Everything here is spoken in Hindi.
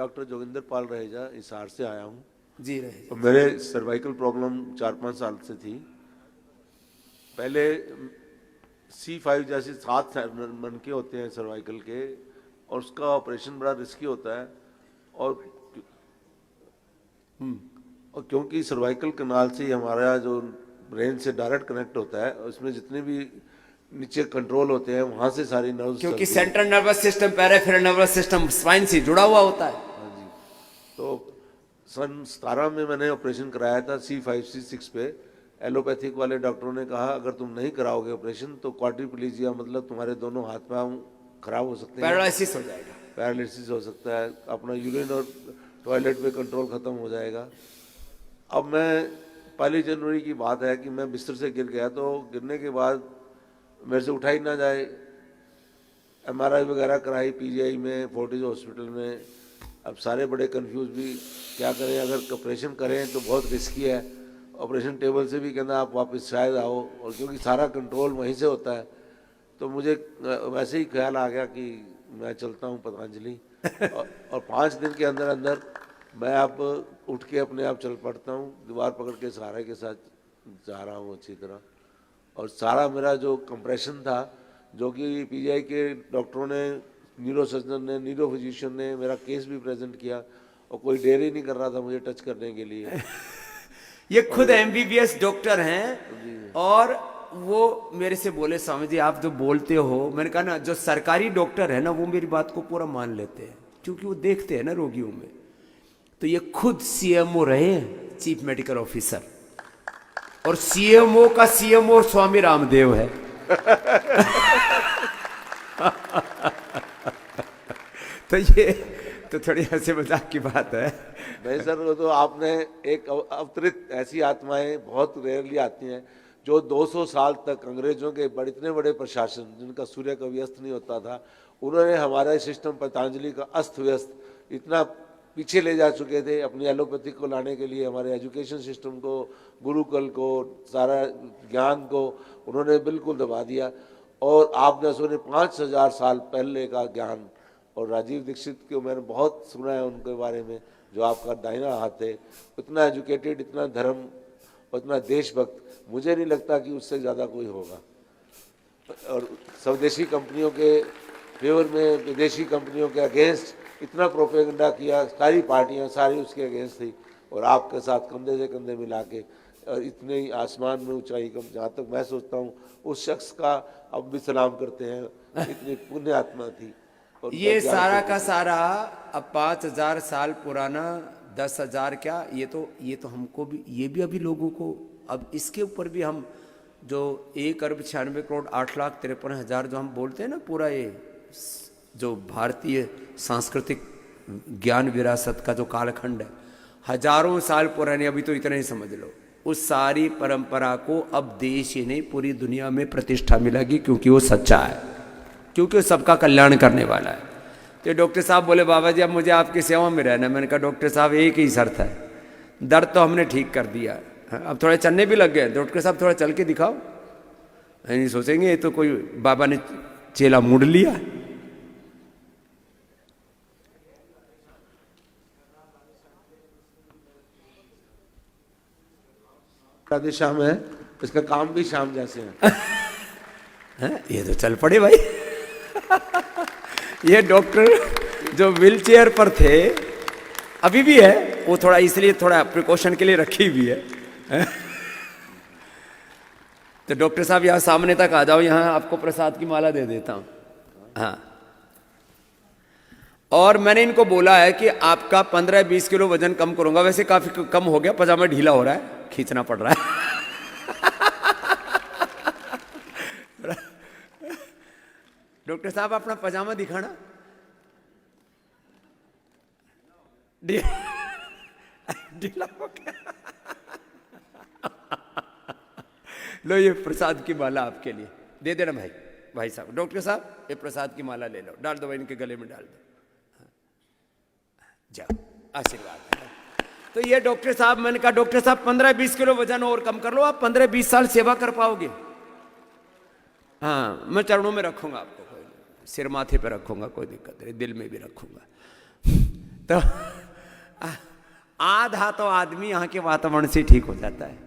डॉक्टर जोगिंदर पाल रहेजा, हिसार से आया हूँ जी रहे। और मेरे सर्वाइकल प्रॉब्लम 4-5 साल से थी। पहले C5 जैसे 7 मनके होते हैं सर्वाइकल के, और उसका ऑपरेशन बड़ा रिस्की होता है। और क्योंकि सर्वाइकल कनाल से ही हमारा जो ब्रेन से डायरेक्ट कनेक्ट होता है, उसमें जितने भी नीचे कंट्रोल होते हैं वहाँ से सारी नर्व्स क्योंकि चलती हैं। Central nervous system, peripheral nervous system spine से जुड़ा हुआ होता है। हाँ जी। तो सन 17 में मैंने ऑपरेशन कराया था C5 C6 पे। एलोपैथिक वाले डॉक्टरों ने कहा अगर तुम नहीं कराओगे ऑपरेशन तो क्वाड्रिप्लीजिया, मतलब तुम्हारे दोनों हाथ पांव खराब हो सकते हैं, पैरालिसिस हो जाएगा, पैरालिसिस हो सकता है, अपना यूरिन और टॉयलेट पे कंट्रोल खत्म हो जाएगा। अब मैं 1 जनवरी की बात है कि मैं बिस्तर से गिर गया, तो गिरने के बाद मेरे से उठा ही ना जाए। MRI वगैरह कराई PGI में, फोर्टिस हॉस्पिटल में। अब सारे बड़े कंफ्यूज भी, क्या करें, अगर ऑपरेशन करें तो बहुत रिस्की है। ऑपरेशन टेबल से भी कहना आप वापस शायद आओ, और क्योंकि सारा कंट्रोल वहीं से होता है, तो मुझे वैसे ही ख्याल आ गया कि मैं चलता हूँ पतंजलि। और 5 दिन के अंदर अंदर मैं अब उठ के अपने आप चल पड़ता हूँ, दीवार पकड़ के सहारे के साथ जा रहा हूँ अच्छी तरह। और सारा मेरा जो कंप्रेशन था, जो कि PGI के डॉक्टरों ने, न्यूरो सर्जन ने, न्यूरो फिजिशियन ने मेरा केस भी प्रेजेंट किया, और कोई देर ही नहीं कर रहा था मुझे टच करने के लिए। ये खुद MBBS डॉक्टर हैं, और वो मेरे से बोले स्वामी जी आप जो बोलते हो, मैंने कहा ना जो सरकारी डॉक्टर है ना वो मेरी बात को पूरा मान लेते हैं, क्योंकि वो देखते हैं ना रोगियों में। तो ये खुद CMO रहे हैं, चीफ मेडिकल ऑफिसर, और CMO का CMO स्वामी रामदेव है। तो ये तो थोड़ी हंसी मजाक की बात है। नहीं सर, वो तो आपने एक अवतरित, ऐसी आत्माएं बहुत रेयरली आती हैं जो 200 साल तक अंग्रेजों के इतने बड़े प्रशासन, जिनका सूर्य कभी अस्त नहीं होता था, उन्होंने हमारा सिस्टम पतंजलि का अस्त व्यस्त इतना पीछे ले जा चुके थे। अपनी एलोपैथिक को लाने के लिए हमारे एजुकेशन सिस्टम को, गुरुकुल को, सारा ज्ञान को उन्होंने बिल्कुल दबा दिया। और आपने सुने 5000 साल पहले का ज्ञान, और राजीव दीक्षित को मैंने बहुत सुना है उनके बारे में, जो आपका दाहिना हाथ है, इतना एजुकेटेड, इतना धर्म और इतना देशभक्त, मुझे नहीं लगता कि उससे ज़्यादा कोई होगा। और स्वदेशी कंपनियों के फेवर में विदेशी कंपनियों के अगेंस्ट इतना प्रोपेगेंडा किया, सारी पार्टियां सारी उसके अगेंस्ट थी, और आपके साथ कंधे से कंधे मिला के, और इतने ही आसमान में ऊंचाई कम, जहाँ तक मैं सोचता हूँ उस शख्स का अब भी सलाम करते हैं, इतनी पुण्य आत्मा थी। और ये सारा का सारा अब 5000 साल पुराना, 10,000 क्या, ये तो हमको भी, ये भी अभी लोगों को, अब इसके ऊपर भी हम जो 1,96,08,53,000 जो हम बोलते हैं ना, पूरा ये जो भारतीय सांस्कृतिक ज्ञान विरासत का जो कालखंड है, हजारों साल पुरानी, अभी तो इतना ही समझ लो, उस सारी परंपरा को अब देश ही नहीं पूरी दुनिया में प्रतिष्ठा मिलेगी, क्योंकि वो सच्चा है, क्योंकि वो सबका कल्याण करने वाला है। तो डॉक्टर साहब बोले बाबा जी अब मुझे आपकी सेवा में रहना। मैंने कहा डॉक्टर साहब एक ही शर्त है, दर्द तो हमने ठीक कर दिया, अब थोड़े चलने भी लग गए। डॉक्टर साहब थोड़ा चल के दिखाओ, नहीं सोचेंगे ये तो कोई बाबा ने चेला मूड लिया। राधे श्याम है, इसका काम भी शाम जैसे है। ये तो चल पड़े भाई। ये डॉक्टर जो व्हीलचेयर पर थे, अभी भी है, वो थोड़ा इसलिए थोड़ा प्रिकॉशन के लिए रखी भी है। तो डॉक्टर साहब यहाँ सामने तक आ जाओ, यहाँ आपको प्रसाद की माला दे देता हूँ। हाँ, और मैंने इनको बोला है कि आपका 15-20 किलो वजन कम करूंगा। वैसे काफी कम हो गया, पजामा ढीला हो रहा है, खींचना पड़ रहा है। डॉक्टर साहब अपना पजामा दिखाना। ढीला हो गया। लो ये प्रसाद की माला आपके लिए, दे देना भाई साहब। डॉक्टर साहब ये प्रसाद की माला ले लो, डाल दो इनके गले में, डाल दो, जाओ, आशीर्वाद। तो ये डॉक्टर साहब, मैंने कहा डॉक्टर साहब 15-20 किलो वजन और कम कर लो, आप 15-20 साल सेवा कर पाओगे। हाँ, मैं चरणों में रखूंगा आपको, कोई सिर माथे पे रखूंगा, कोई दिक्कत नहीं, दिल में भी रखूंगा। तो आधा तो आदमी यहाँ के वातावरण से ठीक हो जाता है।